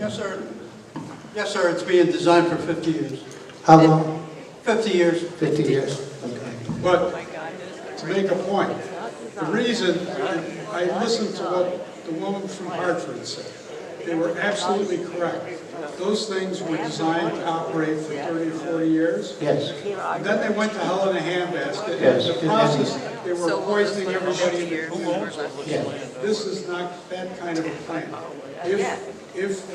Yes, sir. Yes, sir, it's being designed for 50 years. How long? 50 years. 50 years, okay. But to make a point, the reason, I listened to what the woman from Hartford said. They were absolutely correct. Those things were designed to operate for 30 or 40 years. Yes. And then they went to hell in a handbasket. Yes. In the process, they were poisoning everybody in the community. Yeah. This is not that kind of a plan. If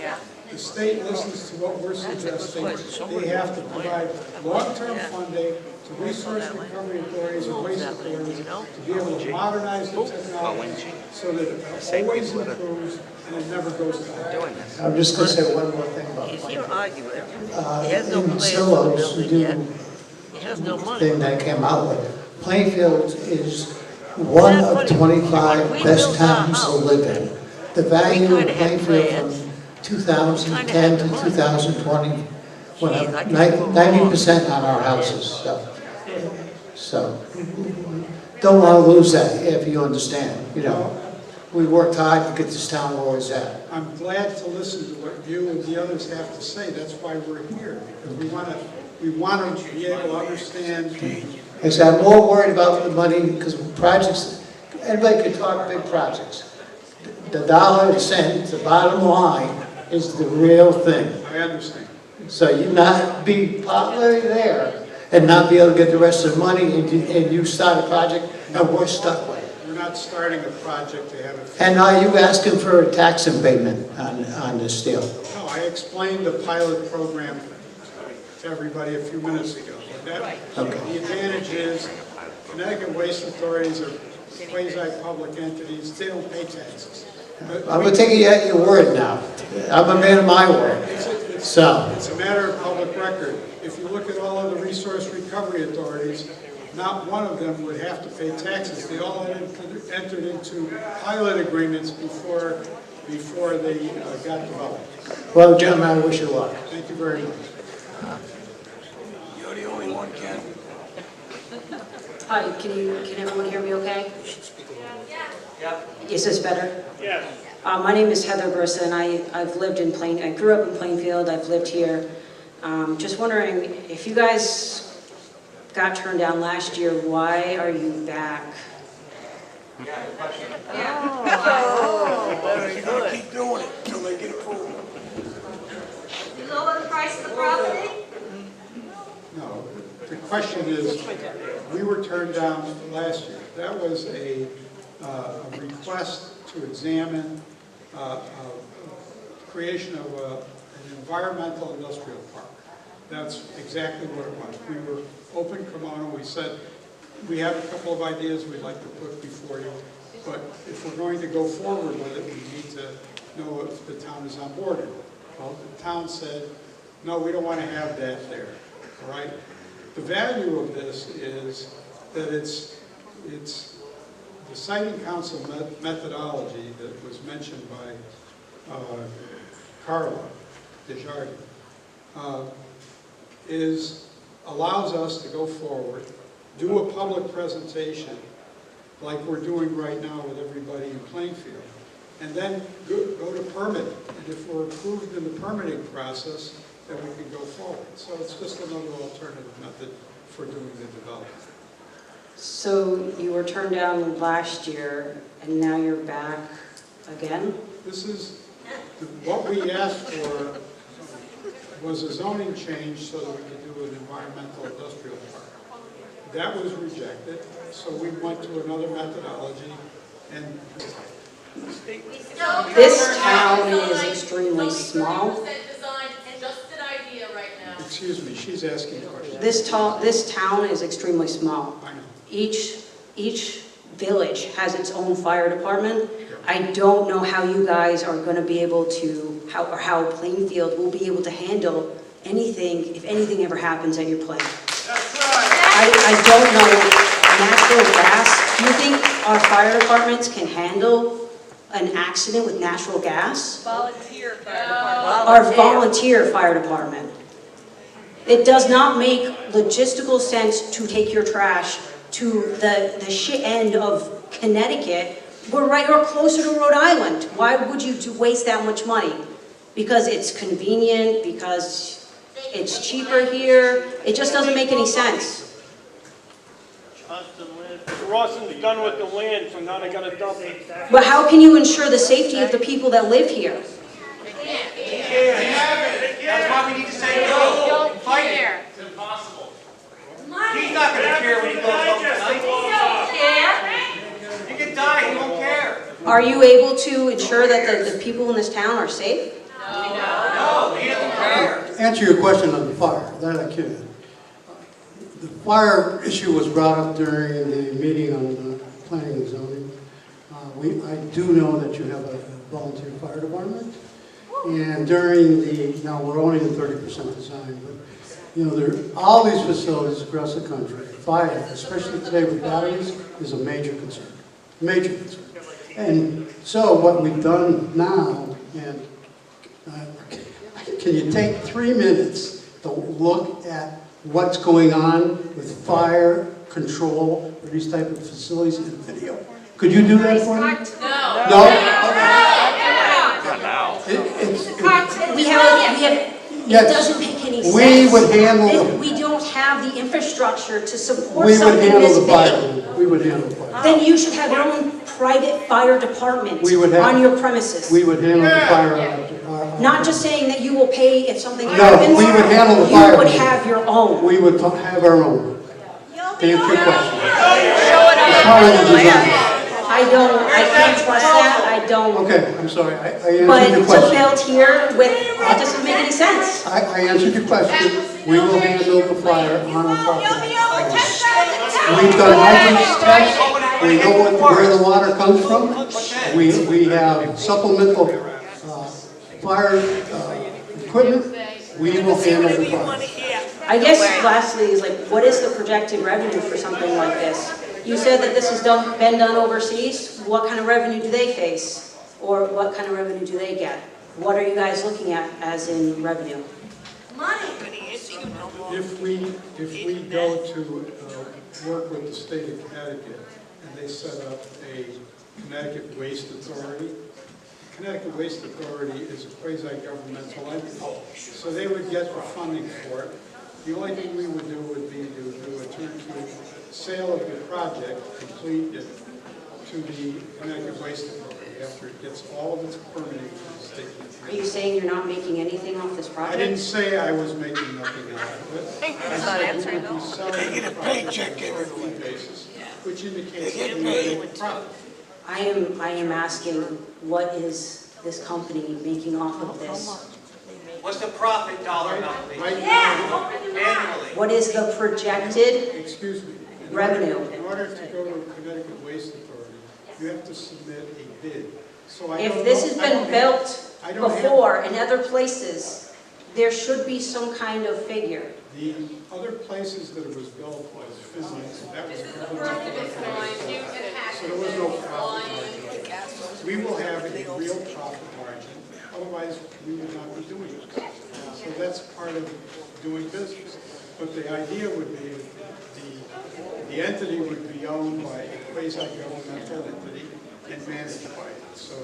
the state listens to what we're suggesting, they have to provide long-term funding to resource recovery authorities and waste authorities to be able to modernize the technology so that it always improves and it never goes to hell. I'm just going to say one more thing about He's money. here arguing. He has no In plans for Silos, we building yet. do He has no money. thing that came out with. Plainfield is one of 25 best towns to live in. The value of Plainfield from 2010 to 2020 went up 90% on our houses. So don't want to lose that if you understand. You know, we worked hard to get this town where it's at. I'm glad to listen to what you and the others have to say. That's why we're here. Because we want to be able to understand. I said, I'm more worried about the money because projects, anybody can talk big projects. The dollar and cent, the bottom line, is the real thing. I understand. So you not be popular there and not be able to get the rest of the money and you start a project and we're stuck with it. We're not starting a project to have it. And are you asking for a tax abatement on this deal? No, I explained the pilot program to everybody a few minutes ago. The advantage is Connecticut waste authorities are quasi-public entities. They don't pay taxes. I'm going to take you at your word now. I'm a man of my word. So. It's a matter of public record. If you look at all of the resource recovery authorities, not one of them would have to pay taxes. They all entered into pilot agreements before they got developed. Well, gentlemen, I wish you luck. Thank you very much. You're the only one, Ken. Hi, can everyone hear me okay? Yeah. Is this better? Yes. My name is Heather Bursa, and I grew up in Plainfield. I've lived here. Just wondering, if you guys got turned down last year, why are you back? Oh, very good. Keep doing it until they get approved. You lower the price of the property? No, the question is, we were turned down last year. That was a request to examine creation of an environmental industrial park. That's exactly what it was. We were open kimono. We said, we have a couple of ideas we'd like to put before you, but if we're going to go forward with it, we need to know if the town is on board with it. Well, the town said, no, we don't want to have that there, all right? The value of this is that it's the siting council methodology that was mentioned by Carla Desjardins allows us to go forward, do a public presentation like we're doing right now with everybody in Plainfield, and then go to permitting. And if we're approved in the permitting process, then we can go forward. So it's just another alternative method for doing the development. So you were turned down last year, and now you're back again? This is, what we asked for was a zoning change so that we could do an environmental industrial park. That was rejected, so we went to another methodology, and This town is extremely small. Just an idea right now. excuse me, she's asking questions. This town is extremely small. I know. Each village has its own fire department. I don't know how you guys are going to be able to, how Plainfield will be able to handle anything, if anything ever happens at your place. That's right. I don't know, natural gas, do you think our fire departments can handle an accident with natural gas? Volunteer fire Our volunteer fire department. It does not make logistical sense to take your trash to the shit end of Connecticut. We're closer to Rhode Island. Why would you waste that much money? because it's convenient, because it's cheaper here. It just doesn't make any sense. Rawson's done with the land, so now they gotta dump it. But how can you ensure the safety of the people that live here? That's why we need to say no. Fight it. It's impossible. He's not going to care when he goes home tonight. He can die, he won't care. Are you able to ensure that the people in this town are safe? No, he doesn't care. To answer your question on the fire, that I can. The fire issue was brought up during the meeting on planning and zoning. I do know that you have a volunteer fire department. And during now we're only in 30% design, but you know, all these facilities across the country, fire, especially today with batteries, is a major concern. Major concern. And so what we've done now, and can you take 3 minutes to look at what's going on with fire control for these type of facilities in video? Could you do that for me? No? We have, it doesn't make any sense. We would handle We don't have the infrastructure to support We would something handle this the big. fire. We would handle the fire. Then you should have your own private fire department We would have- on your premises. We would handle the fire. Not just saying that you will pay if something No, happens. we would handle the fire. You would have your own. We would have our own. To answer your question. Show it It's on part of the the design. I can't trust that, I don't. Okay, I'm sorry, I But answered your to question. build here with, that doesn't make any sense. I answered your question. We will handle the fire on our property. We've done hazardous tests. We know where the water comes from. We have supplemental fire equipment. We will handle the fire. I guess lastly is like, what is the projected revenue for something like this? You said that this has been done overseas. What kind of revenue do they face? Or what kind of revenue do they get? What are you guys looking at as in revenue? If we go to work with the state of Connecticut and they set up a Connecticut Waste Authority, Connecticut Waste Authority is a quasi-governmental entity, so they would get the funding for it. The only thing we would do would be to do a turnkey sale of the project, complete it to the Connecticut Waste Authority after it gets all of its permitting from the state. Are you saying you're not making anything off this I didn't project? say I was making nothing out of it. I said we would be selling the project on a monthly basis, which indicates that we would make a profit. I am asking, what is this company making off of this? What's the profit dollar amount? Right now, Annually. What is the projected excuse me. revenue? In order to go to Connecticut Waste Authority, you have to submit a bid. So I If don't this know- has I been don't have- built I don't have- before in other places, there should be some kind of figure. The other places that it was built was Finland, that was governmental. So there was no profit margin. We will have a real profit margin, otherwise we would not be doing it. So that's part of doing business. But the idea would be the entity would be owned by a quasi-governmental entity and managed by it. So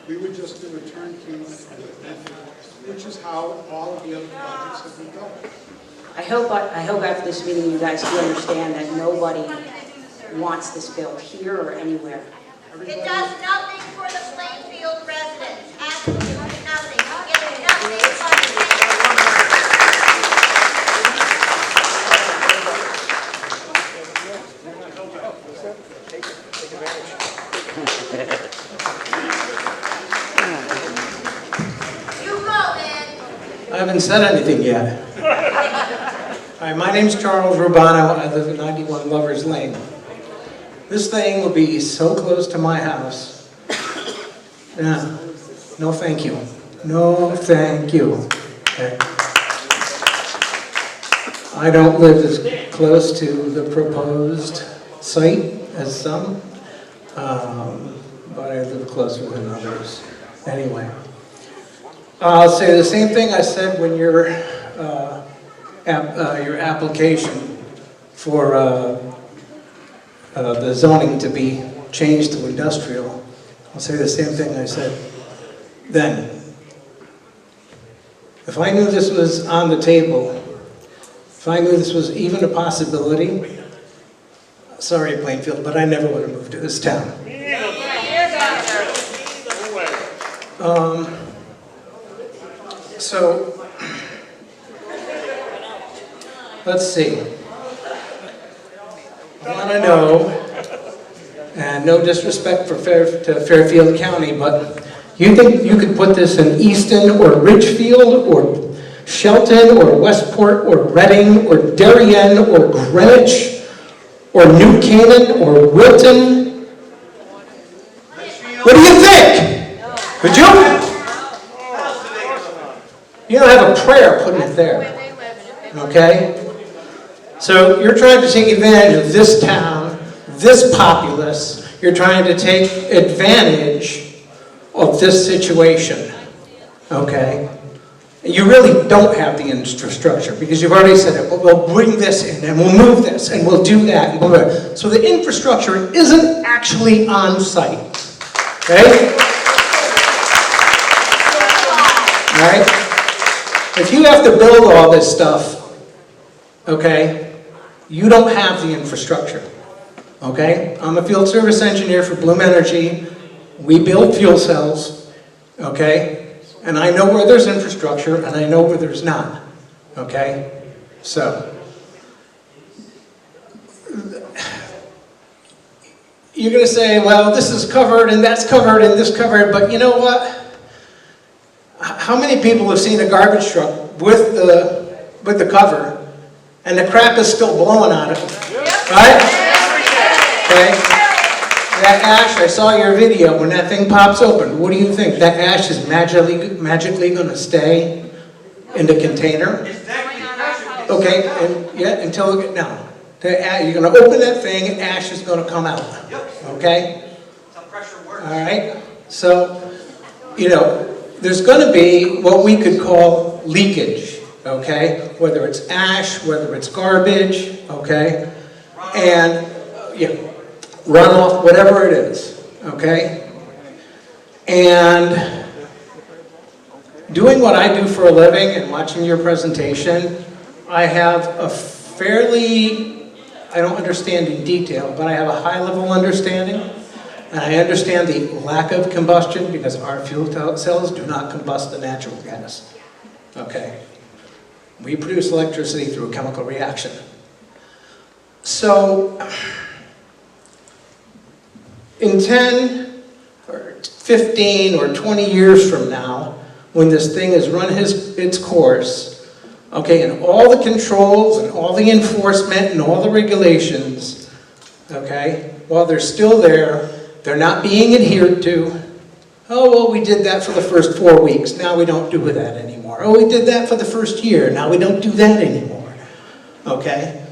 we would just do a turnkey method, which is how all of the other projects have been built. I hope after this meeting you guys do understand that nobody wants this built here or anywhere. It does nothing for the Plainfield residents, absolutely nothing. You get nothing from the You go, man. I haven't said anything yet. Hi, my name's Charles Rubano. I live at 91 Lovers Lane. This thing will be so close to my house. No, thank you. No, thank you. Okay. I don't live as close to the proposed site as some, but I live closer than others. Anyway. I'll say the same thing I said when your application for the zoning to be changed to industrial. I'll say the same thing I said then. if I knew this was on the table, if I knew this was even a possibility, sorry Plainfield, but I never would have moved to this town. So, let's see. I want to know, and no disrespect to Fairfield County, but you think you could put this in Easton or Ridgefield or Shelton or Westport or Reading or Darien or Greenwich or New Canaan or Wilton? What do you think? Could you? You don't have a prayer putting it there. Okay? So you're trying to take advantage of this town, this populace. You're trying to take advantage of this situation. Okay? You really don't have the infrastructure because you've already said it. We'll bring this in and we'll move this and we'll do that. And blah, blah, blah. So the infrastructure isn't actually on site. Okay? All right? If you have to build all this stuff, okay, you don't have the infrastructure. Okay? I'm a field service engineer for Bloom Energy. We build fuel cells. Okay? And I know where there's infrastructure, and I know where there's not. Okay? So, you're going to say, well, this is covered, and that's covered, and this covered, but you know what? How many people have seen a garbage truck with the cover, and the crap is still blowing on it? Right? Okay? That ash, I saw your video, when that thing pops open, what do you think? That ash is magically going to stay in the container? Okay, and yeah, until it, no. You're going to open that thing, and ash is going to come out. Okay? That's how pressure works. All right? So, you know, there's going to be what we could call leakage. Okay? Whether it's ash, whether it's garbage, okay? And, yeah. Runoff, whatever it is, okay? And doing what I do for a living and watching your presentation, I have a fairly, I don't understand in detail, but I have a high level understanding. And I understand the lack of combustion because our fuel cells do not combust the natural gas. Okay? We produce electricity through a chemical reaction. So, in 10 or 15 or 20 years from now, when this thing has run its course, okay, and all the controls and all the enforcement and all the regulations, okay, while they're still there, they're not being adhered to. Oh, well, we did that for the first 4 weeks. Now we don't do that anymore. Oh, we did that for the first year. Now we don't do that anymore. Okay?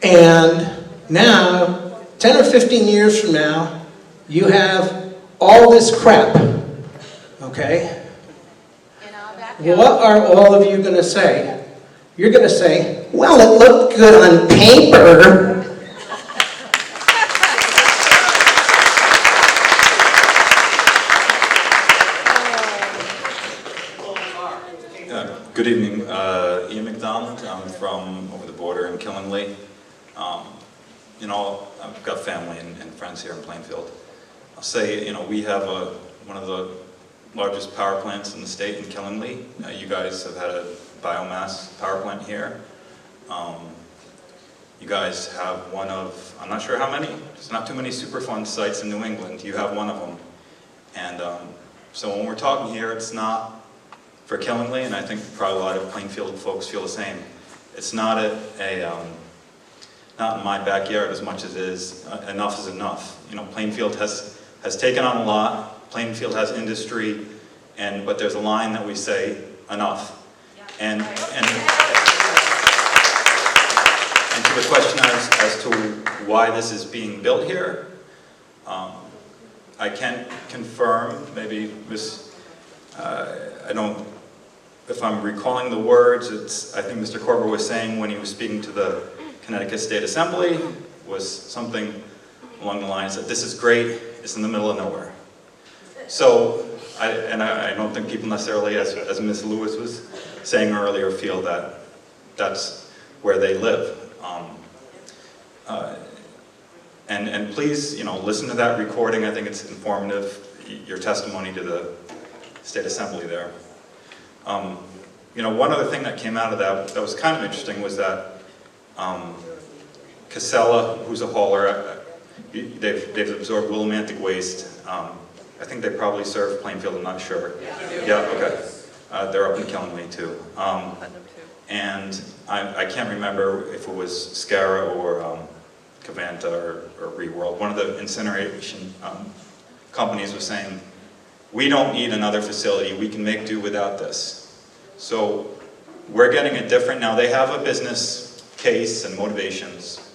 And now, 10 or 15 years from now, you have all this crap, okay? What are all of you going to say? You're going to say, well, it looked good on paper. Good evening, Ian McDonald. I'm from over the border in Killingly. You know, I've got family and friends here in Plainfield. I'll say, you know, we have one of the largest power plants in the state in Killingly. You guys have had a biomass power plant here. You guys have one of, I'm not sure how many, there's not too many Superfund sites in New England. You have one of them. And so when we're talking here, it's not for Killingly, and I think probably a lot of Plainfield folks feel the same. It's not not in my backyard as much as it is enough is enough. You know, Plainfield has taken on a lot. Plainfield has industry, but there's a line that we say enough. And to the question as to why this is being built here, I can confirm, maybe this, I don't, if I'm recalling the words, I think Mr. Korber was saying when he was speaking to the Connecticut State Assembly, was something along the lines that this is great, it's in the middle of nowhere. So I don't think people necessarily, as Ms. Lewis was saying earlier, feel that that's where they live. And please, listen to that recording. I think it's informative, your testimony to the State Assembly there. One other thing that came out of that was kind of interesting was that Casella, who's a hauler, they've absorbed Willimantic waste. I think they probably serve Plainfield, I'm not sure. Yeah, okay. They're up in Killingly too. And I can't remember if it was Scara or Cavanta or Reworld. One of the incineration companies was saying, we don't need another facility, we can make do without this. So we're getting a different, now they have a business case and motivations,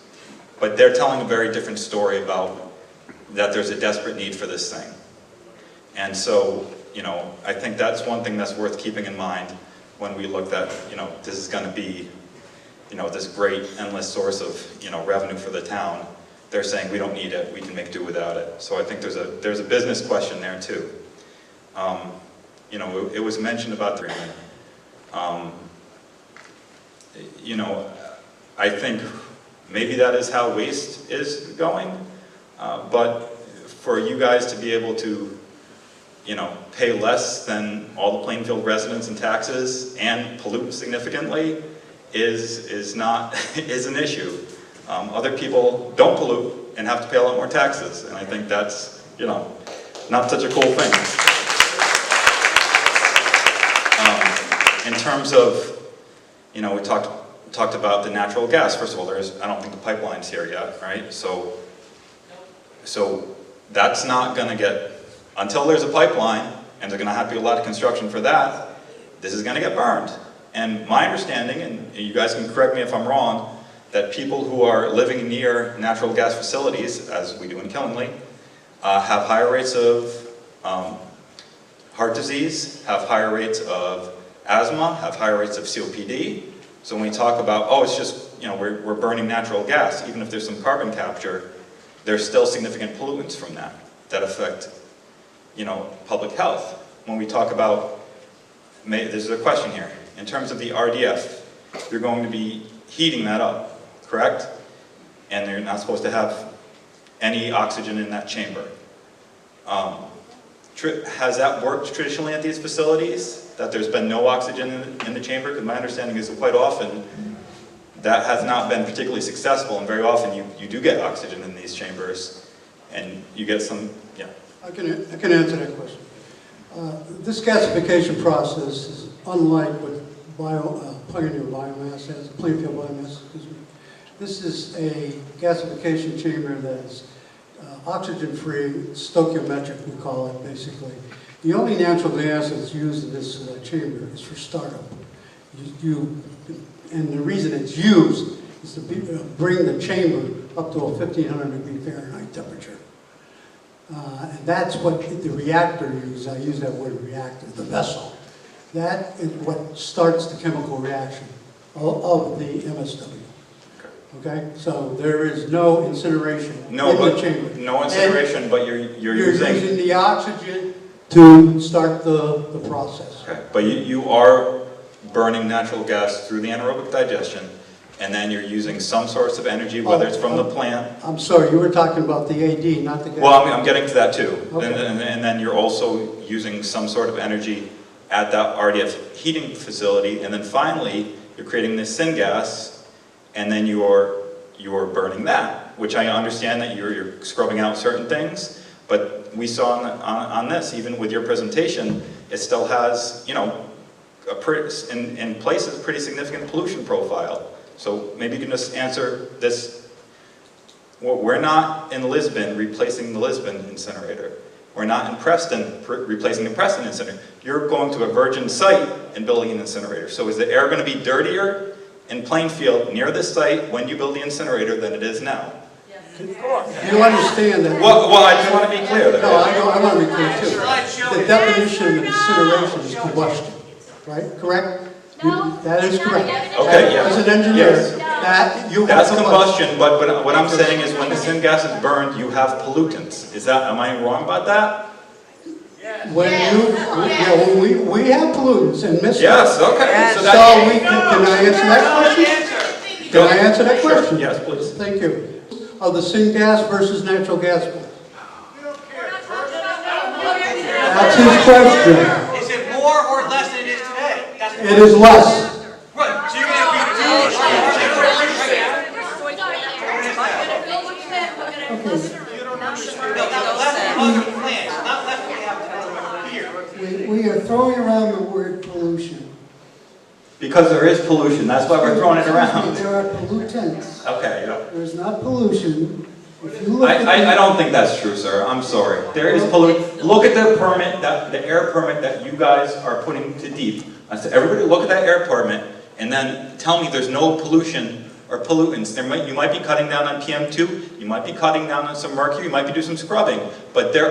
but they're telling a very different story about that there's a desperate need for this thing. And so, I think that's one thing that's worth keeping in mind when we look at, this is going to be, this great endless source of, revenue for the town. They're saying we don't need it, we can make do without it. So I think there's a business question there too. It was mentioned about the agreement. I think maybe that is how waste is going, but for you guys to be able to, pay less than all the Plainfield residents in taxes and pollute significantly is an issue. Other people don't pollute and have to pay a lot more taxes, and I think that's, not such a cool thing. In terms of, we talked about the natural gas. First of all, I don't think the pipeline's here yet, right? So that's not going to get, until there's a pipeline, and there's going to have to be a lot of construction for that, this is going to get burned. And my understanding, and you guys can correct me if I'm wrong, that people who are living near natural gas facilities, as we do in Killingly, have higher rates of heart disease, have higher rates of asthma, have higher rates of COPD. So when we talk about, it's just, we're burning natural gas, even if there's some carbon capture, there's still significant pollutants from that affect, public health. When we talk about, there's a question here, in terms of the RDF, you're going to be heating that up, correct? And they're not supposed to have any oxygen in that chamber. Has that worked traditionally at these facilities? That there's been no oxygen in the chamber? Because my understanding is that quite often that has not been particularly successful, and very often you do get oxygen in these chambers, and you get some, yeah. I can answer that question. This gasification process is unlike what Pioneer Biomass has, Plainfield Biomass, excuse me. This is a gasification chamber that's oxygen-free, stoichiometric, we call it, basically. The only natural gas that's used in this chamber is for startup. And the reason it's used is to bring the chamber up to a 1,500 degree Fahrenheit temperature. And that's what the reactor uses. I use that word reactor, the vessel. That is what starts the chemical reaction of the MSW. Okay, so there is no incineration in the chamber. No incineration, but you're using the oxygen to start the process. Okay, but you are burning natural gas through the anaerobic digestion, and then you're using some source of energy, whether it's from the plant. I'm sorry, you were talking about the AD, not the gas. Well, I'm getting to that too. Okay. And then you're also using some sort of energy at that RDF heating facility, and then finally you're creating this syngas, and then you're burning that, which I understand that you're scrubbing out certain things, but we saw on this, even with your presentation, it still has, in places, pretty significant pollution profile. So maybe you can just answer this. We're not in Lisbon replacing the Lisbon incinerator. We're not in Preston replacing the Preston incinerator. You're going to a virgin site and building an incinerator. So is the air going to be dirtier in Plainfield near this site when you build the incinerator than it is now? Do you understand that? Well, I just want to be clear. No, I want to be clear too. The definition of incineration is combustion, right? Correct? No. That is correct. Okay, yes. As an engineer, Yes. That's combustion, but what I'm saying is when the syngas is burned, you have pollutants. Am I wrong about that? When you, yeah, we have pollutants and Mr. Yes, okay, so So that, can I answer that question? Can I answer that question? Yes, please. Thank you. Of the syngas versus natural gas bill. That's his question. Is it more or less than it is today? That's the It is less. Right, so you're gonna other plans, not less than we have here. We are throwing around the word pollution. Because there is pollution, that's why we're throwing it around. There are pollutants. Okay, yeah. There's not pollution. If you look at I don't think that's true, sir, I'm sorry. There is look at the permit, the air permit that you guys are putting to deep. I said, everybody look at that air permit, and then tell me there's no pollution or pollutants. You might be cutting down on PM2, you might be cutting down on some mercury, you might be doing some scrubbing, but there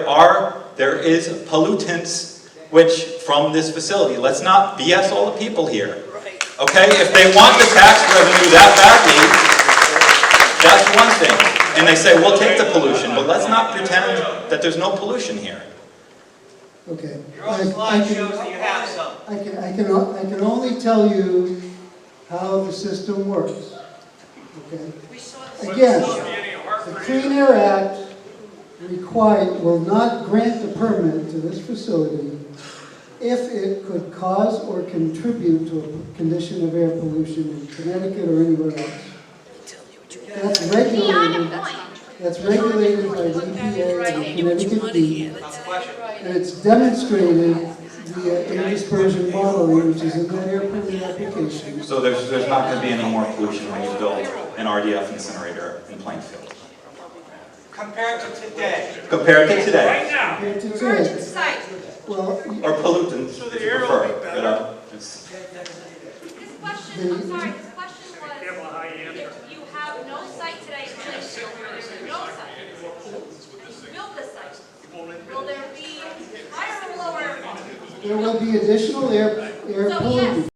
is pollutants which, from this facility, let's not BS all the people here. Okay, if they want the tax revenue that badly, that's one thing. And they say, we'll take the pollution, but let's not pretend that there's no pollution here. Okay. Your own slide shows that you have some. I can only tell you how the system works. Okay? Again, the Clean Air Act will not grant the permit to this facility if it could cause or contribute to a condition of air pollution in Connecticut or anywhere else. That's regulated. That's regulated by the EPA and Connecticut DEP, and it's demonstrated via air dispersion modeling, which is in that air permit application. So there's not going to be any more pollution when you build an RDF incinerator in Plainfield. Compared to today. Compared to today. Compared to today. Well, Or pollutants, if you prefer. You know, it's, This question, I'm sorry, this question was, if you have no site today, no site, you build the site, will there be higher or lower? there will be additional air So pollution. yes,